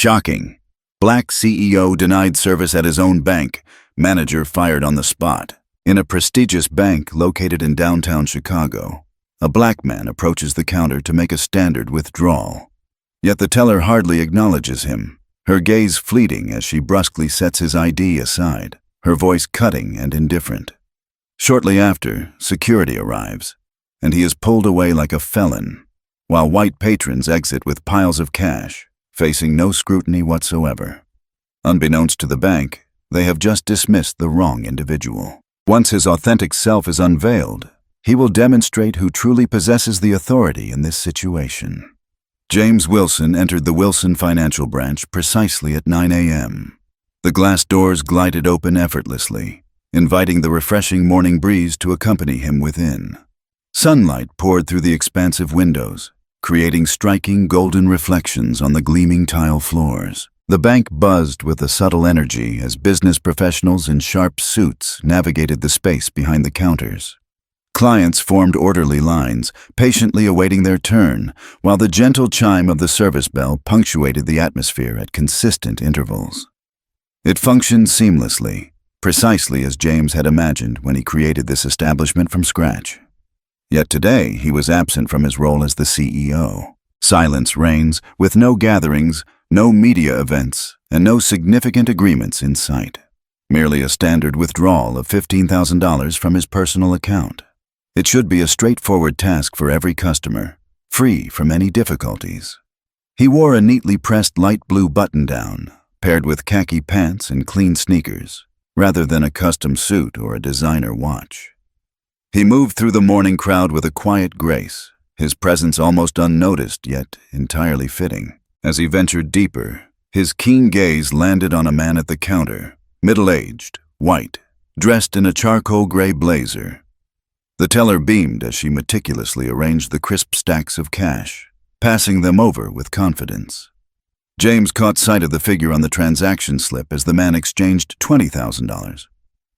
Shocking. Black CEO denied service at his own bank. Manager fired on the spot. In a prestigious bank located in downtown Chicago, a black man approaches the counter to make a standard withdrawal. Yet the teller hardly acknowledges him, her gaze fleeting as she brusquely sets his ID aside, her voice cutting and indifferent. Shortly after, security arrives, and he is pulled away like a felon, while white patrons exit with piles of cash, facing no scrutiny whatsoever. Unbeknownst to the bank, they have just dismissed the wrong individual. Once his authentic self is unveiled, he will demonstrate who truly possesses the authority in this situation. James Wilson entered the Wilson Financial Branch precisely at 9 a.m. The glass doors glided open effortlessly, inviting the refreshing morning breeze to accompany him within. Sunlight poured through the expansive windows, creating striking golden reflections on the gleaming tile floors. The bank buzzed with a subtle energy as business professionals in sharp suits navigated the space behind the counters. Clients formed orderly lines, patiently awaiting their turn, while the gentle chime of the service bell punctuated the atmosphere at consistent intervals. It functioned seamlessly, precisely as James had imagined when he created this establishment from scratch. Yet today he was absent from his role as the CEO. Silence reigns, with no gatherings, no media events, and no significant agreements in sight. Merely a standard withdrawal of $15,000 from his personal account. It should be a straightforward task for every customer, free from any difficulties. He wore a neatly pressed light blue button-down, paired with khaki pants and clean sneakers, rather than a custom suit or a designer watch. He moved through the morning crowd with a quiet grace, his presence almost unnoticed yet entirely fitting. As he ventured deeper, his keen gaze landed on a man at the counter, middle-aged, white, dressed in a charcoal gray blazer. The teller beamed as she meticulously arranged the crisp stacks of cash, passing them over with confidence. James caught sight of the figure on the transaction slip as the man exchanged $20,000.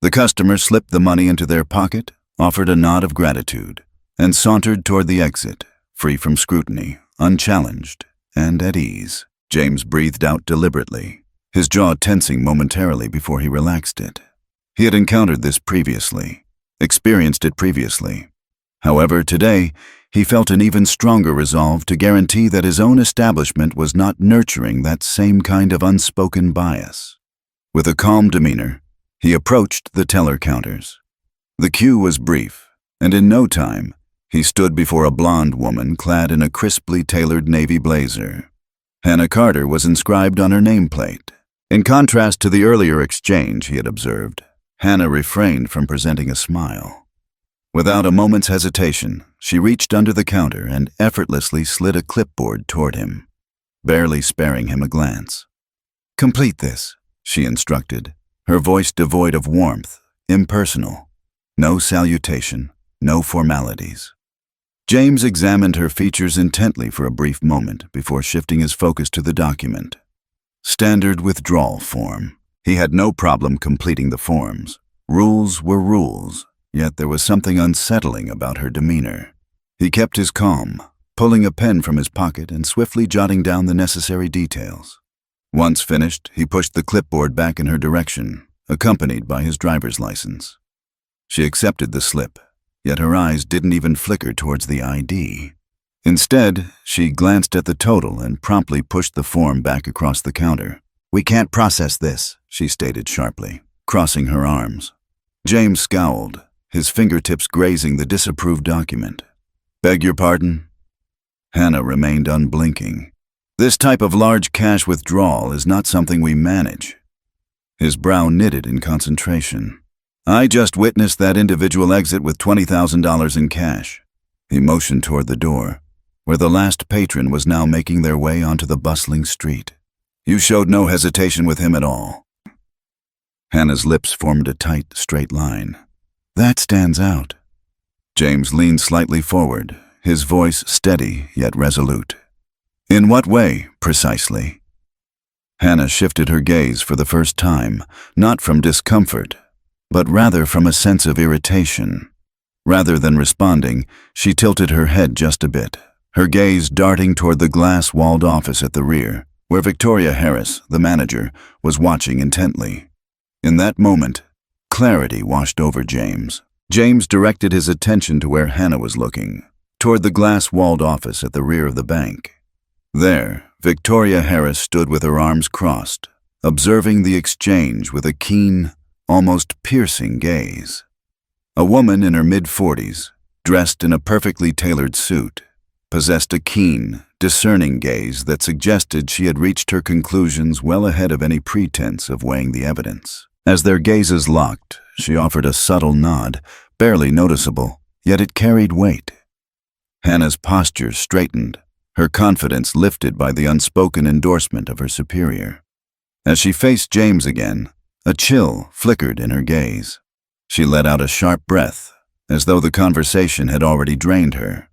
The customer slipped the money into their pocket, offered a nod of gratitude, and sauntered toward the exit, free from scrutiny, unchallenged, and at ease. James breathed out deliberately, his jaw tensing momentarily before he relaxed it. He had encountered this previously, experienced it previously. However, today, he felt an even stronger resolve to guarantee that his own establishment was not nurturing that same kind of unspoken bias. With a calm demeanor, he approached the teller counters. The queue was brief, and in no time, he stood before a blonde woman clad in a crisply tailored navy blazer. Hannah Carter was inscribed on her nameplate. In contrast to the earlier exchange he had observed, Hannah refrained from presenting a smile. Without a moment's hesitation, she reached under the counter and effortlessly slid a clipboard toward him, barely sparing him a glance. "Complete this," she instructed, her voice devoid of warmth, impersonal. No salutation, no formalities. James examined her features intently for a brief moment before shifting his focus to the document. Standard withdrawal form. He had no problem completing the forms. Rules were rules, yet there was something unsettling about her demeanor. He kept his calm, pulling a pen from his pocket and swiftly jotting down the necessary details. Once finished, he pushed the clipboard back in her direction, accompanied by his driver's license. She accepted the slip, yet her eyes didn't even flicker towards the ID. Instead, she glanced at the total and promptly pushed the form back across the counter. "We can't process this," she stated sharply, crossing her arms. James scowled, his fingertips grazing the disapproved document. "Beg your pardon?" Hannah remained unblinking. "This type of large cash withdrawal is not something we manage." His brow knitted in concentration. "I just witnessed that individual exit with $20,000 in cash." He motioned toward the door, where the last patron was now making their way onto the bustling street. "You showed no hesitation with him at all." Hannah's lips formed a tight, straight line. "That stands out." James leaned slightly forward, his voice steady yet resolute. "In what way, precisely?" Hannah shifted her gaze for the first time, not from discomfort, but rather from a sense of irritation. Rather than responding, she tilted her head just a bit, her gaze darting toward the glass-walled office at the rear, where Victoria Harris, the manager, was watching intently. In that moment, clarity washed over James. James directed his attention to where Hannah was looking, toward the glass-walled office at the rear of the bank. There, Victoria Harris stood with her arms crossed, observing the exchange with a keen, almost piercing gaze. A woman in her mid-40s, dressed in a perfectly tailored suit, possessed a keen, discerning gaze that suggested she had reached her conclusions well ahead of any pretense of weighing the evidence. As their gazes locked, she offered a subtle nod, barely noticeable, yet it carried weight. Hannah's posture straightened, her confidence lifted by the unspoken endorsement of her superior. As she faced James again, a chill flickered in her gaze. She let out a sharp breath, as though the conversation had already drained her.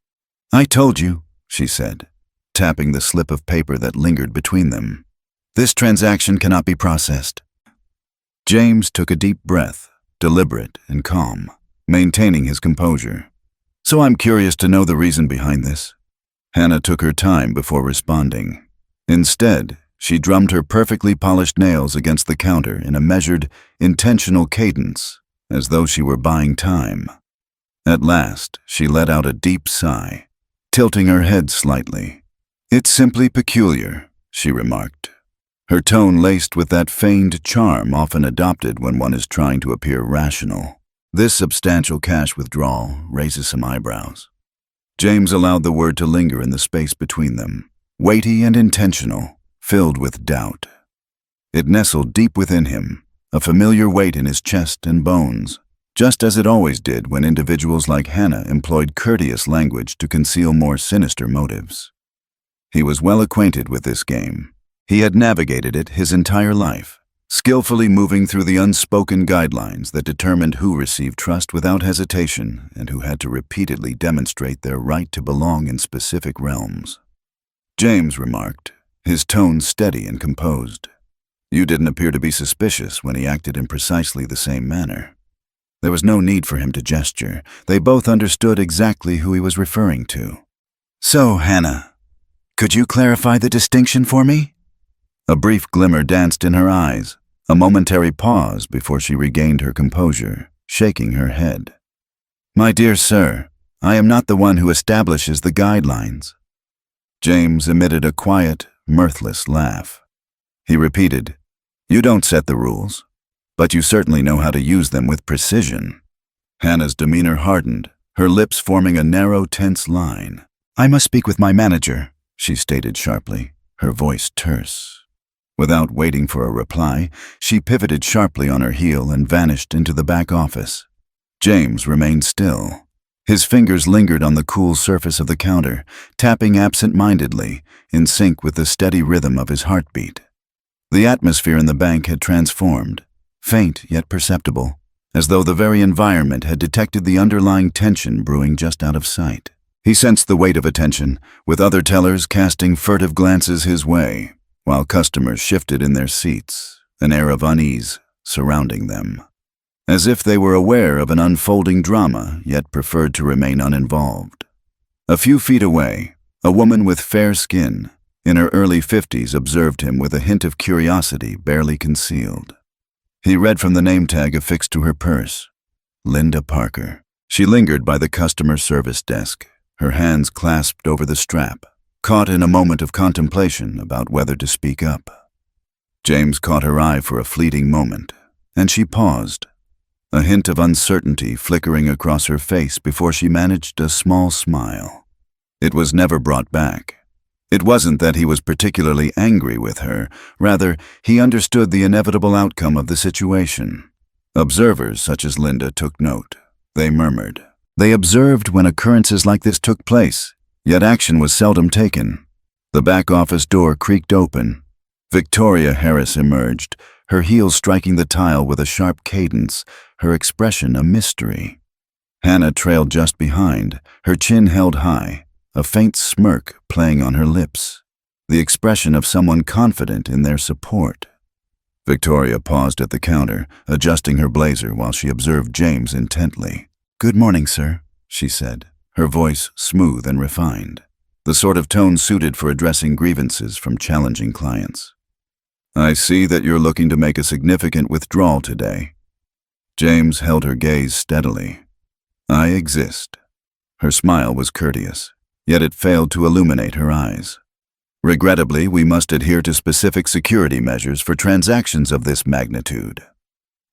"I told you," she said, tapping the slip of paper that lingered between them. "This transaction cannot be processed." James took a deep breath, deliberate and calm, maintaining his composure. "So I'm curious to know the reason behind this." Hannah took her time before responding. Instead, she drummed her perfectly polished nails against the counter in a measured, intentional cadence, as though she were buying time. At last, she let out a deep sigh, tilting her head slightly. "It's simply peculiar," she remarked, her tone laced with that feigned charm often adopted when one is trying to appear rational. "This substantial cash withdrawal raises some eyebrows." James allowed the word to linger in the space between them, weighty and intentional, filled with doubt. It nestled deep within him, a familiar weight in his chest and bones, just as it always did when individuals like Hannah employed courteous language to conceal more sinister motives. He was well acquainted with this game. He had navigated it his entire life, skillfully moving through the unspoken guidelines that determined who received trust without hesitation and who had to repeatedly demonstrate their right to belong in specific realms. James remarked, his tone steady and composed. "You didn't appear to be suspicious when he acted in precisely the same manner." There was no need for him to gesture. They both understood exactly who he was referring to. "So, Hannah, could you clarify the distinction for me?" A brief glimmer danced in her eyes, a momentary pause before she regained her composure, shaking her head. "My dear sir, I am not the one who establishes the guidelines." James emitted a quiet, mirthless laugh. He repeated, "You don't set the rules, but you certainly know how to use them with precision." Hannah's demeanor hardened, her lips forming a narrow, tense line. "I must speak with my manager," she stated sharply, her voice terse. Without waiting for a reply, she pivoted sharply on her heel and vanished into the back office. James remained still. His fingers lingered on the cool surface of the counter, tapping absent-mindedly, in sync with the steady rhythm of his heartbeat. The atmosphere in the bank had transformed, faint yet perceptible, as though the very environment had detected the underlying tension brewing just out of sight. He sensed the weight of attention, with other tellers casting furtive glances his way, while customers shifted in their seats, an air of unease surrounding them, as if they were aware of an unfolding drama yet preferred to remain uninvolved. A few feet away, a woman with fair skin, in her early 50s, observed him with a hint of curiosity barely concealed. He read from the name tag affixed to her purse, Linda Parker. She lingered by the customer service desk, her hands clasped over the strap, caught in a moment of contemplation about whether to speak up. James caught her eye for a fleeting moment, and she paused, a hint of uncertainty flickering across her face before she managed a small smile. It was never brought back. It wasn't that he was particularly angry with her, rather, he understood the inevitable outcome of the situation. Observers such as Linda took note. They murmured. They observed when occurrences like this took place, yet action was seldom taken. The back office door creaked open. Victoria Harris emerged, her heels striking the tile with a sharp cadence, her expression a mystery. Hannah trailed just behind, her chin held high, a faint smirk playing on her lips, the expression of someone confident in their support. Victoria paused at the counter, adjusting her blazer while she observed James intently. "Good morning, sir," she said, her voice smooth and refined. the sort of tone suited for addressing grievances from challenging clients. "I see that you're looking to make a significant withdrawal today." James held her gaze steadily. "I exist." Her smile was courteous, yet it failed to illuminate her eyes. "Regrettably, we must adhere to specific security measures for transactions of this magnitude."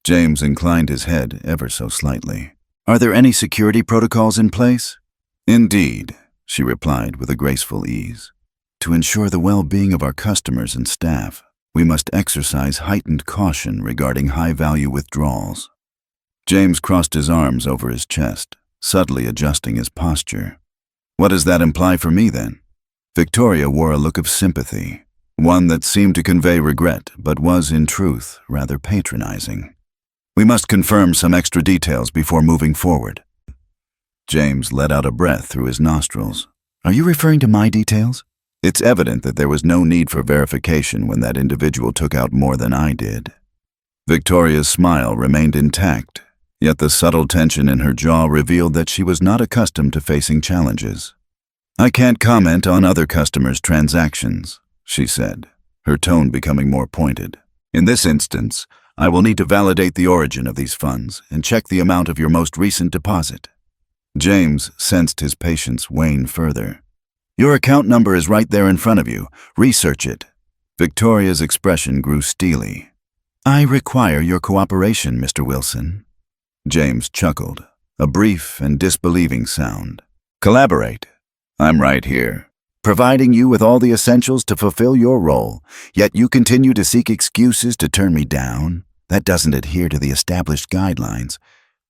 James inclined his head ever so slightly. "Are there any security protocols in place?" "Indeed," she replied with a graceful ease. "To ensure the well-being of our customers and staff, we must exercise heightened caution regarding high-value withdrawals." James crossed his arms over his chest, subtly adjusting his posture. "What does that imply for me, then?" Victoria wore a look of sympathy, one that seemed to convey regret, but was, in truth, rather patronizing. "We must confirm some extra details before moving forward." James let out a breath through his nostrils. "Are you referring to my details?" It's evident that there was no need for verification when that individual took out more than I did. Victoria's smile remained intact, yet the subtle tension in her jaw revealed that she was not accustomed to facing challenges. "I can't comment on other customers' transactions," she said, her tone becoming more pointed. "In this instance, I will need to validate the origin of these funds and check the amount of your most recent deposit." James sensed his patience wane further. "Your account number is right there in front of you. Research it." Victoria's expression grew steely. "I require your cooperation, Mr. Wilson." James chuckled, a brief and disbelieving sound. "Collaborate. I'm right here, providing you with all the essentials to fulfill your role, yet you continue to seek excuses to turn me down. That doesn't adhere to the established guidelines.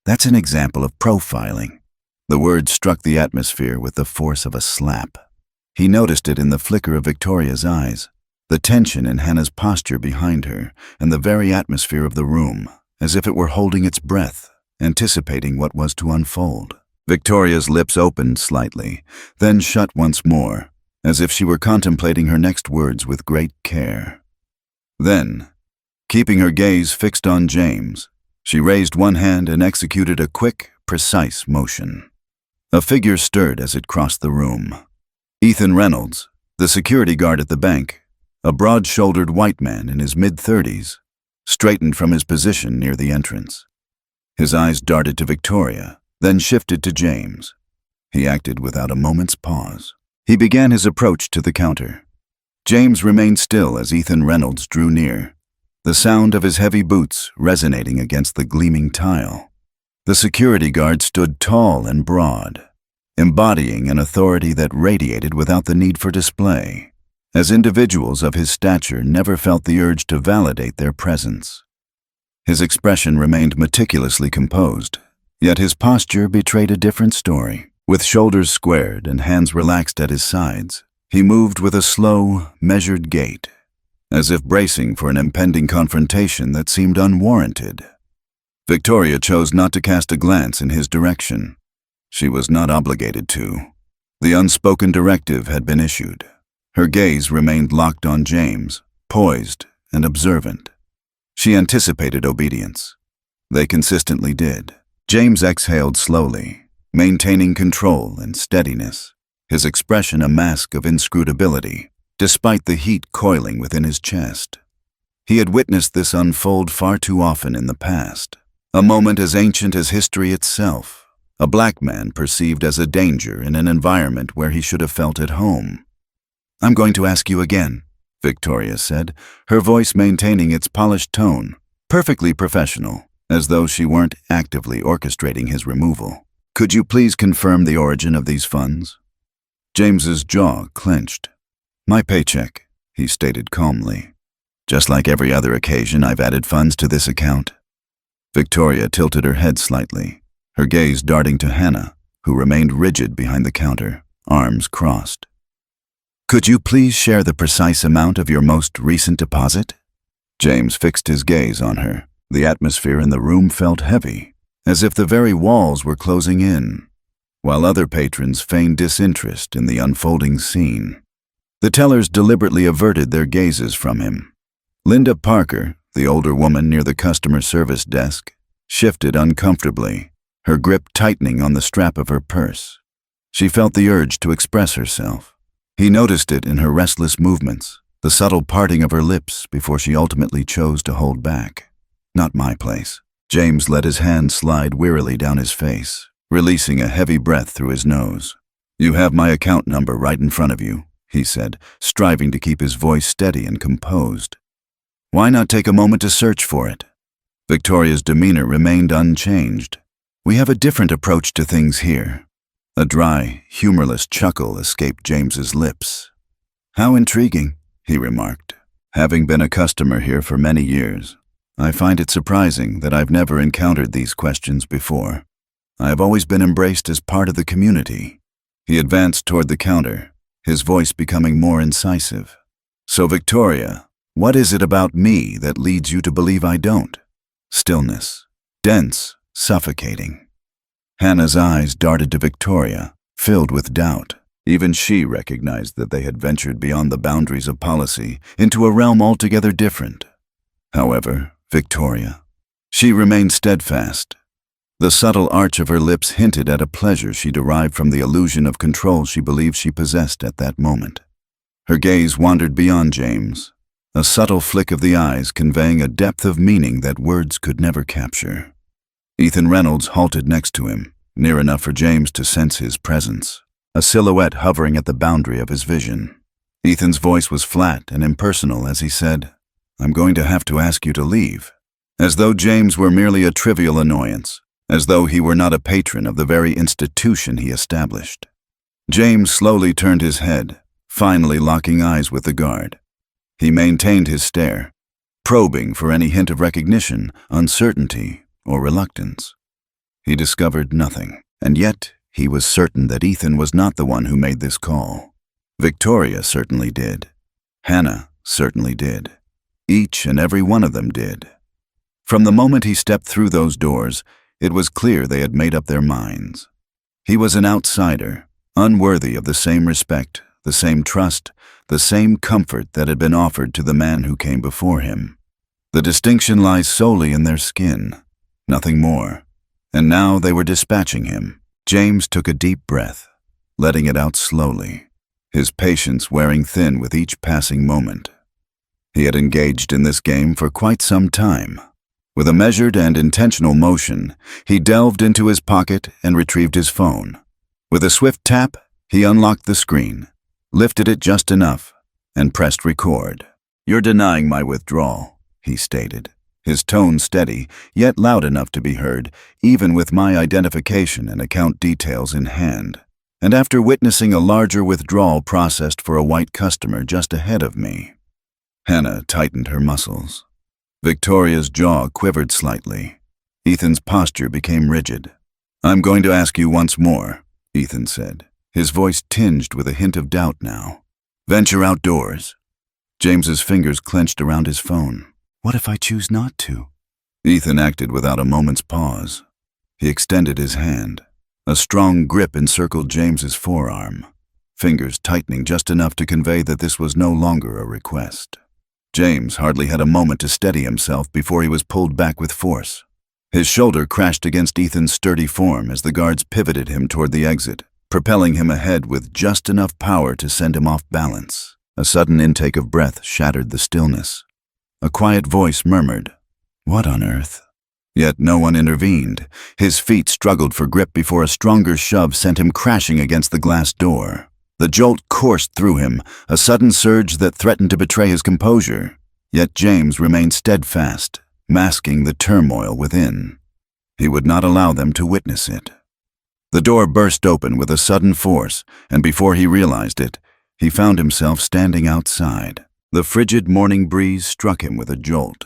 That's an example of profiling." The word struck the atmosphere with the force of a slap. He noticed it in the flicker of Victoria's eyes, the tension in Hannah's posture behind her, and the very atmosphere of the room, as if it were holding its breath, anticipating what was to unfold. Victoria's lips opened slightly, then shut once more, as if she were contemplating her next words with great care. Then, keeping her gaze fixed on James, she raised one hand and executed a quick, precise motion. A figure stirred as it crossed the room. Ethan Reynolds, the security guard at the bank, a broad-shouldered white man in his mid-30s, straightened from his position near the entrance. His eyes darted to Victoria, then shifted to James. He acted without a moment's pause. He began his approach to the counter. James remained still as Ethan Reynolds drew near, the sound of his heavy boots resonating against the gleaming tile. The security guard stood tall and broad, embodying an authority that radiated without the need for display, as individuals of his stature never felt the urge to validate their presence. His expression remained meticulously composed, yet his posture betrayed a different story. With shoulders squared and hands relaxed at his sides, he moved with a slow, measured gait, as if bracing for an impending confrontation that seemed unwarranted. Victoria chose not to cast a glance in his direction. She was not obligated to. The unspoken directive had been issued. Her gaze remained locked on James, poised and observant. She anticipated obedience. They consistently did. James exhaled slowly, maintaining control and steadiness, his expression a mask of inscrutability, despite the heat coiling within his chest. He had witnessed this unfold far too often in the past, a moment as ancient as history itself, a black man perceived as a danger in an environment where he should have felt at home. "I'm going to ask you again," Victoria said, her voice maintaining its polished tone, perfectly professional, as though she weren't actively orchestrating his removal. "Could you please confirm the origin of these funds?" James's jaw clenched. "My paycheck," he stated calmly. "Just like every other occasion, I've added funds to this account." Victoria tilted her head slightly, her gaze darting to Hannah, who remained rigid behind the counter, arms crossed. "Could you please share the precise amount of your most recent deposit?" James fixed his gaze on her. The atmosphere in the room felt heavy, as if the very walls were closing in, while other patrons feigned disinterest in the unfolding scene. The tellers deliberately averted their gazes from him. Linda Parker, the older woman near the customer service desk, shifted uncomfortably, her grip tightening on the strap of her purse. She felt the urge to express herself, He noticed it in her restless movements, the subtle parting of her lips before she ultimately chose to hold back. Not my place. James let his hand slide wearily down his face, releasing a heavy breath through his nose. "You have my account number right in front of you," he said, striving to keep his voice steady and composed. "Why not take a moment to search for it?" Victoria's demeanor remained unchanged. "We have a different approach to things here." A dry, humorless chuckle escaped James's lips. "How intriguing," he remarked. "Having been a customer here for many years, I find it surprising that I've never encountered these questions before. I have always been embraced as part of the community." He advanced toward the counter, his voice becoming more incisive. "So, Victoria, what is it about me that leads you to believe I don't?" Stillness. Dense, suffocating. Hannah's eyes darted to Victoria, filled with doubt. Even she recognized that they had ventured beyond the boundaries of policy into a realm altogether different. However, Victoria. She remained steadfast. The subtle arch of her lips hinted at a pleasure she derived from the illusion of control she believed she possessed at that moment. Her gaze wandered beyond James, a subtle flick of the eyes conveying a depth of meaning that words could never capture. Ethan Reynolds halted next to him, near enough for James to sense his presence, a silhouette hovering at the boundary of his vision. Ethan's voice was flat and impersonal as he said, "I'm going to have to ask you to leave," as though James were merely a trivial annoyance, as though he were not a patron of the very institution he established. James slowly turned his head, finally locking eyes with the guard. He maintained his stare, probing for any hint of recognition, uncertainty, or reluctance. He discovered nothing, and yet he was certain that Ethan was not the one who made this call. Victoria certainly did. Hannah certainly did. Each and every one of them did. From the moment he stepped through those doors, it was clear they had made up their minds. He was an outsider, unworthy of the same respect, the same trust, the same comfort that had been offered to the man who came before him. The distinction lies solely in their skin, nothing more. And now they were dispatching him. James took a deep breath, letting it out slowly, his patience wearing thin with each passing moment. He had engaged in this game for quite some time. With a measured and intentional motion, he delved into his pocket and retrieved his phone. With a swift tap, he unlocked the screen, lifted it just enough, and pressed record. "You're denying my withdrawal," he stated, his tone steady, yet loud enough to be heard, even with my identification and account details in hand, and after witnessing a larger withdrawal processed for a white customer just ahead of me. Hannah tightened her muscles. Victoria's jaw quivered slightly. Ethan's posture became rigid. "I'm going to ask you once more," Ethan said, his voice tinged with a hint of doubt now. "Venture outdoors." James's fingers clenched around his phone. "What if I choose not to?" Ethan acted without a moment's pause. He extended his hand. A strong grip encircled James's forearm, fingers tightening just enough to convey that this was no longer a request. James hardly had a moment to steady himself before he was pulled back with force. His shoulder crashed against Ethan's sturdy form as the guards pivoted him toward the exit, propelling him ahead with just enough power to send him off balance. A sudden intake of breath shattered the stillness. A quiet voice murmured, "What on earth?" Yet no one intervened. His feet struggled for grip before a stronger shove sent him crashing against the glass door. The jolt coursed through him, a sudden surge that threatened to betray his composure. Yet James remained steadfast, masking the turmoil within. He would not allow them to witness it. The door burst open with a sudden force, and before he realized it, he found himself standing outside. The frigid morning breeze struck him with a jolt.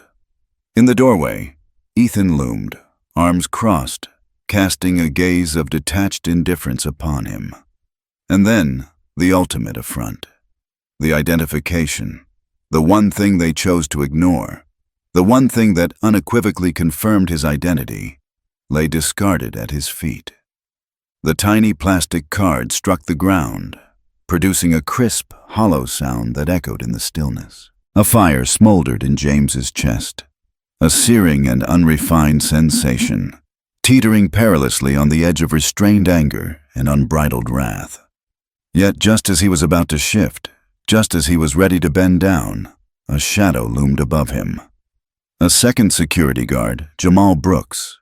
In the doorway, Ethan loomed, arms crossed, casting a gaze of detached indifference upon him. And then, the ultimate affront. The identification. The one thing they chose to ignore. The one thing that unequivocally confirmed his identity, lay discarded at his feet. The tiny plastic card struck the ground, producing a crisp, hollow sound that echoed in the stillness. A fire smoldered in James's chest, a searing and unrefined sensation, teetering perilously on the edge of restrained anger and unbridled wrath. Yet just as he was about to shift, just as he was ready to bend down, a shadow loomed above him. A second security guard, Jamal Brooks,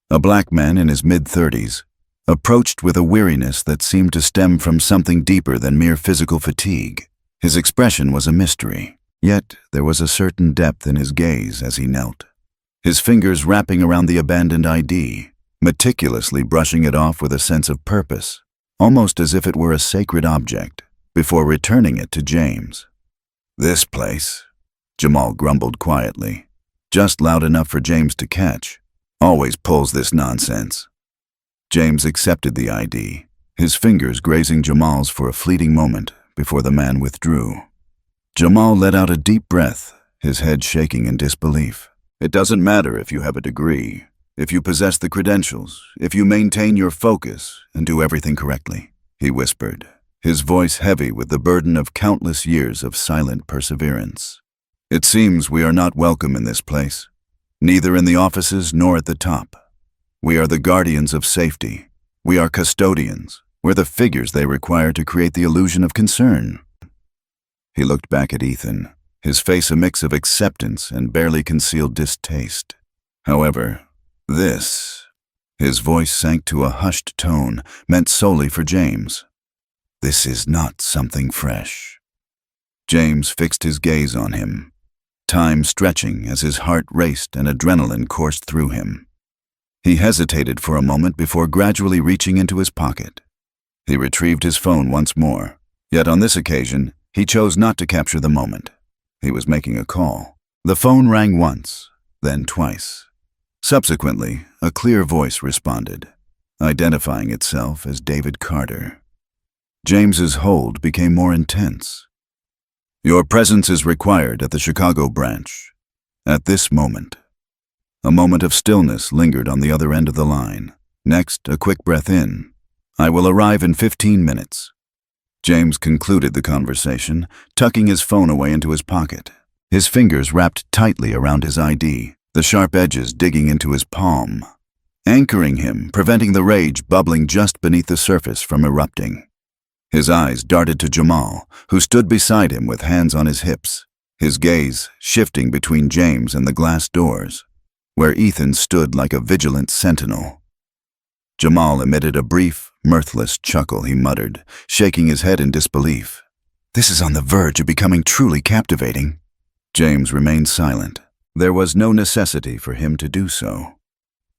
a black man in his mid-30s, approached with a weariness that seemed to stem from something deeper than mere physical fatigue. His expression was a mystery, yet there was a certain depth in his gaze as he knelt, his fingers wrapping around the abandoned ID, meticulously brushing it off with a sense of purpose, almost as if it were a sacred object, before returning it to James. "This place," Jamal grumbled quietly, just loud enough for James to catch, "always pulls this nonsense." James accepted the ID, his fingers grazing Jamal's for a fleeting moment before the man withdrew. Jamal let out a deep breath, his head shaking in disbelief. "It doesn't matter if you have a degree, if you possess the credentials, if you maintain your focus and do everything correctly," he whispered, his voice heavy with the burden of countless years of silent perseverance. "It seems we are not welcome in this place, neither in the offices nor at the top. We are the guardians of safety. We are custodians. We're the figures they require to create the illusion of concern." He looked back at Ethan, his face a mix of acceptance and barely concealed distaste. However, this, his voice sank to a hushed tone, meant solely for James. "This is not something fresh." James fixed his gaze on him, time stretching as his heart raced and adrenaline coursed through him. He hesitated for a moment before gradually reaching into his pocket. He retrieved his phone once more, yet on this occasion, he chose not to capture the moment. He was making a call. The phone rang once, then twice. Subsequently, a clear voice responded, identifying itself as David Carter. James's hold became more intense. "Your presence is required at the Chicago branch. At this moment." A moment of stillness lingered on the other end of the line. Next, a quick breath in. "I will arrive in 15 minutes. James concluded the conversation, tucking his phone away into his pocket, his fingers wrapped tightly around his ID, the sharp edges digging into his palm, anchoring him, preventing the rage bubbling just beneath the surface from erupting. His eyes darted to Jamal, who stood beside him with hands on his hips, his gaze shifting between James and the glass doors, where Ethan stood like a vigilant sentinel. Jamal emitted a brief, mirthless chuckle, he muttered, shaking his head in disbelief. "This is on the verge of becoming truly captivating." James remained silent. There was no necessity for him to do so.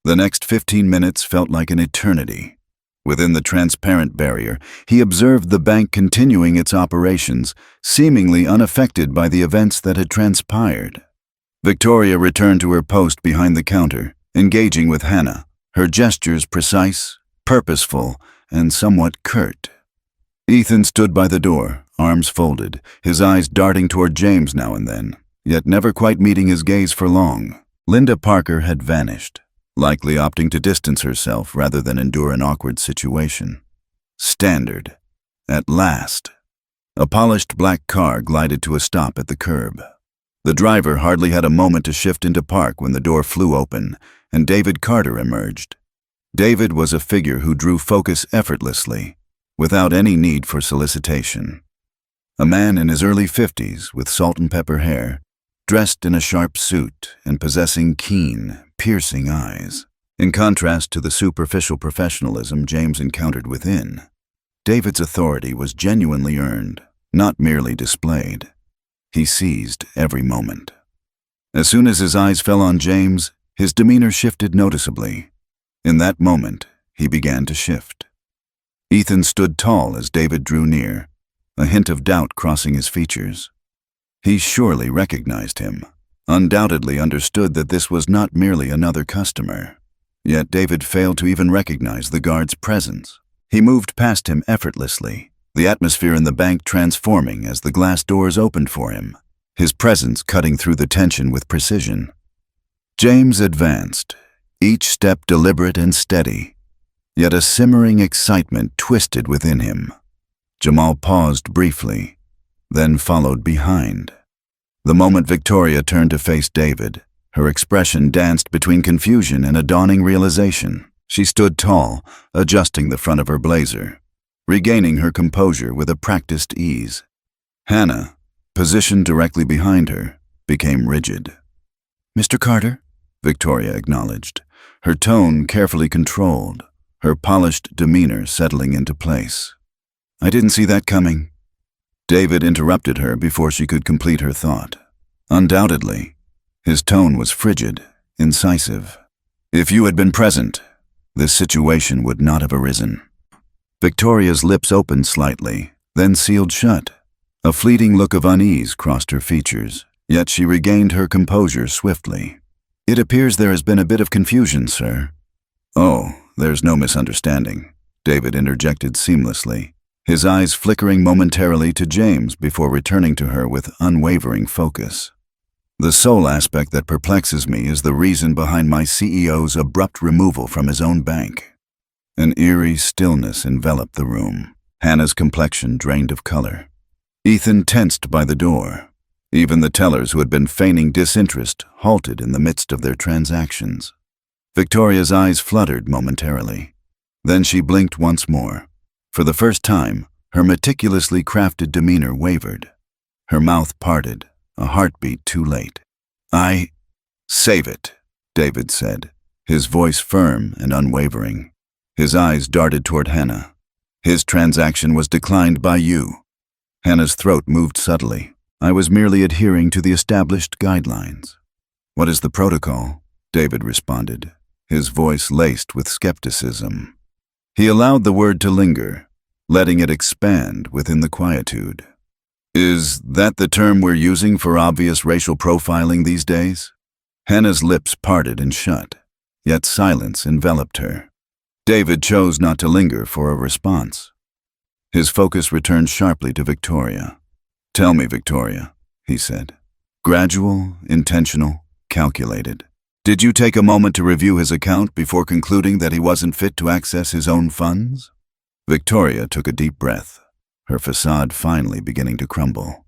The next 15 minutes felt like an eternity. Within the transparent barrier, he observed the bank continuing its operations, seemingly unaffected by the events that had transpired. Victoria returned to her post behind the counter, engaging with Hannah, her gestures precise, purposeful, and somewhat curt. Ethan stood by the door, arms folded, his eyes darting toward James now and then, yet never quite meeting his gaze for long. Linda Parker had vanished, likely opting to distance herself rather than endure an awkward situation. Standard. At last. A polished black car glided to a stop at the curb. The driver hardly had a moment to shift into park when the door flew open, and David Carter emerged. David was a figure who drew focus effortlessly, without any need for solicitation. A man in his early 50s with salt and pepper hair, dressed in a sharp suit and possessing keen, piercing eyes. In contrast to the superficial professionalism James encountered within, David's authority was genuinely earned, not merely displayed. He seized every moment. As soon as his eyes fell on James, his demeanor shifted noticeably. In that moment, he began to shift. Ethan stood tall as David drew near, a hint of doubt crossing his features. He surely recognized him, undoubtedly understood that this was not merely another customer. Yet David failed to even recognize the guard's presence. He moved past him effortlessly, the atmosphere in the bank transforming as the glass doors opened for him, his presence cutting through the tension with precision. James advanced, each step deliberate and steady, yet a simmering excitement twisted within him. Jamal paused briefly, then followed behind. The moment Victoria turned to face David, her expression danced between confusion and a dawning realization. She stood tall, adjusting the front of her blazer, regaining her composure with a practiced ease. Hannah, positioned directly behind her, became rigid. "Mr. Carter?" Victoria acknowledged, her tone carefully controlled, her polished demeanor settling into place. "I didn't see that coming." David interrupted her before she could complete her thought. Undoubtedly, his tone was frigid, incisive. "If you had been present, this situation would not have arisen." Victoria's lips opened slightly, then sealed shut. A fleeting look of unease crossed her features, yet she regained her composure swiftly. "It appears there has been a bit of confusion, sir." "Oh, there's no misunderstanding," David interjected seamlessly, his eyes flickering momentarily to James before returning to her with unwavering focus. "The sole aspect that perplexes me is the reason behind my CEO's abrupt removal from his own bank." An eerie stillness enveloped the room, Hannah's complexion drained of color. Ethan tensed by the door. Even the tellers who had been feigning disinterest halted in the midst of their transactions. Victoria's eyes fluttered momentarily. Then she blinked once more. For the first time, her meticulously crafted demeanor wavered. Her mouth parted, a heartbeat too late. "Save it," David said, his voice firm and unwavering. His eyes darted toward Hannah. "His transaction was declined by you." Hannah's throat moved subtly. "I was merely adhering to the established guidelines." "What is the protocol?" David responded, his voice laced with skepticism. He allowed the word to linger, letting it expand within the quietude. "Is that the term we're using for obvious racial profiling these days?" Hannah's lips parted and shut, yet silence enveloped her. David chose not to linger for a response. His focus returned sharply to Victoria. "Tell me, Victoria," he said. "Gradual, intentional, calculated. Did you take a moment to review his account before concluding that he wasn't fit to access his own funds?" Victoria took a deep breath, her facade finally beginning to crumble.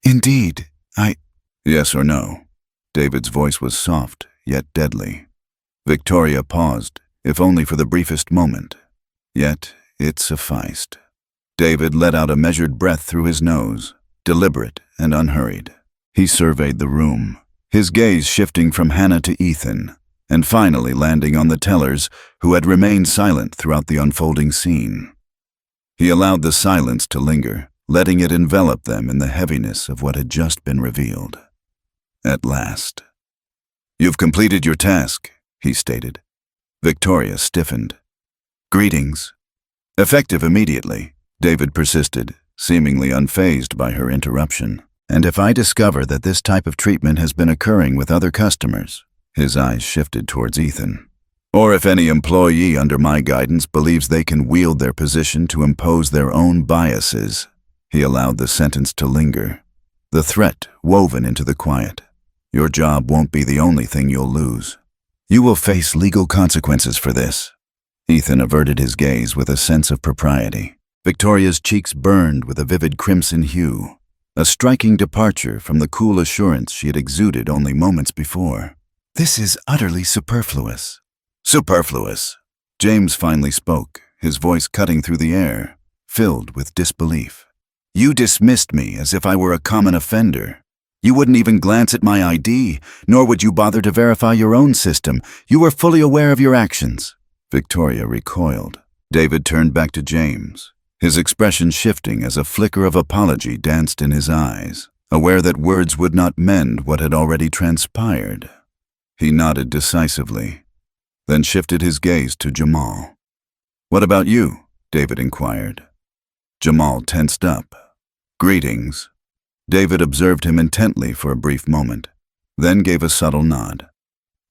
"Indeed, Yes or no?" David's voice was soft, yet deadly. Victoria paused, if only for the briefest moment. Yet it sufficed. David let out a measured breath through his nose, deliberate and unhurried. He surveyed the room, his gaze shifting from Hannah to Ethan, and finally landing on the tellers who had remained silent throughout the unfolding scene. He allowed the silence to linger, letting it envelop them in the heaviness of what had just been revealed. At last. "You've completed your task," he stated. Victoria stiffened. "Greetings." "Effective immediately," David persisted, seemingly unfazed by her interruption. "And if I discover that this type of treatment has been occurring with other customers," his eyes shifted towards Ethan, "or if any employee under my guidance believes they can wield their position to impose their own biases," he allowed the sentence to linger, the threat woven into the quiet. "Your job won't be the only thing you'll lose. You will face legal consequences for this." Ethan averted his gaze with a sense of propriety. Victoria's cheeks burned with a vivid crimson hue, a striking departure from the cool assurance she had exuded only moments before. "This is utterly superfluous." "Superfluous?" James finally spoke, his voice cutting through the air, filled with disbelief. "You dismissed me as if I were a common offender. You wouldn't even glance at my ID, nor would you bother to verify your own system. You were fully aware of your actions." Victoria recoiled. David turned back to James, his expression shifting as a flicker of apology danced in his eyes, aware that words would not mend what had already transpired. He nodded decisively, then shifted his gaze to Jamal. "What about you?" David inquired. Jamal tensed up. "Greetings." David observed him intently for a brief moment, then gave a subtle nod.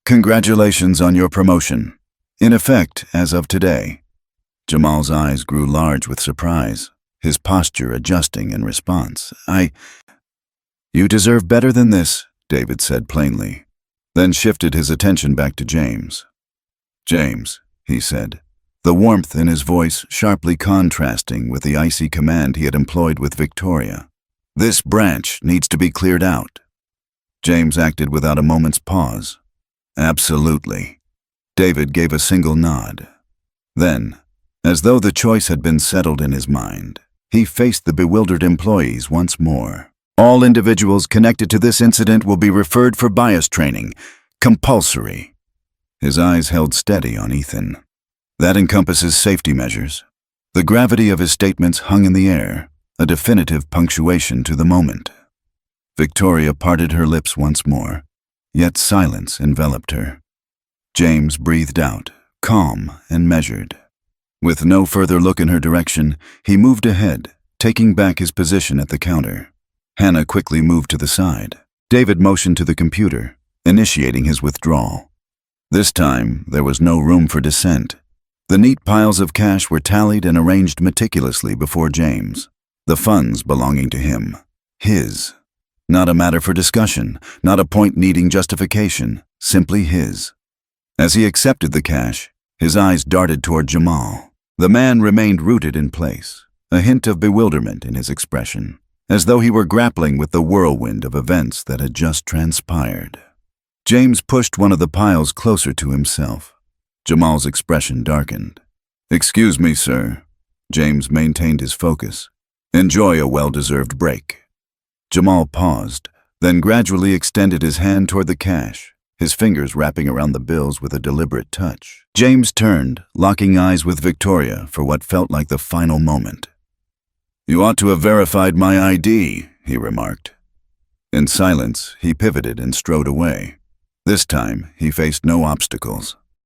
"Congratulations on your promotion. In effect, as of today." Jamal's eyes grew large with surprise, his posture adjusting in response. You deserve better than this," David said plainly, then shifted his attention back to James. "James," he said, the warmth in his voice sharply contrasting with the icy command he had employed with Victoria. "This branch needs to be cleared out." James acted without a moment's pause. "Absolutely." David gave a single nod. Then, As though the choice had been settled in his mind, he faced the bewildered employees once more. All individuals connected to this incident will be referred for bias training. Compulsory. His eyes held steady on Ethan. That encompasses safety measures. The gravity of his statements hung in the air, a definitive punctuation to the moment. Victoria parted her lips once more, yet silence enveloped her. James breathed out, calm and measured. With no further look in her direction, he moved ahead, taking back his position at the counter. Hannah quickly moved to the side. David motioned to the computer, initiating his withdrawal. This time, there was no room for dissent. The neat piles of cash were tallied and arranged meticulously before James, the funds belonging to him. His. Not a matter for discussion, not a point needing justification, simply his. As he accepted the cash, his eyes darted toward Jamal. The man remained rooted in place, a hint of bewilderment in his expression, as though he were grappling with the whirlwind of events that had just transpired. James pushed one of the piles closer to himself. Jamal's expression darkened. "Excuse me, sir." James maintained his focus. "Enjoy a well-deserved break." Jamal paused, then gradually extended his hand toward the cash, his fingers wrapping around the bills with a deliberate touch. James turned, locking eyes with Victoria for what felt like the final moment. "You ought to have verified my ID," he remarked. In silence, he pivoted and strode away. This time, he faced no obstacles.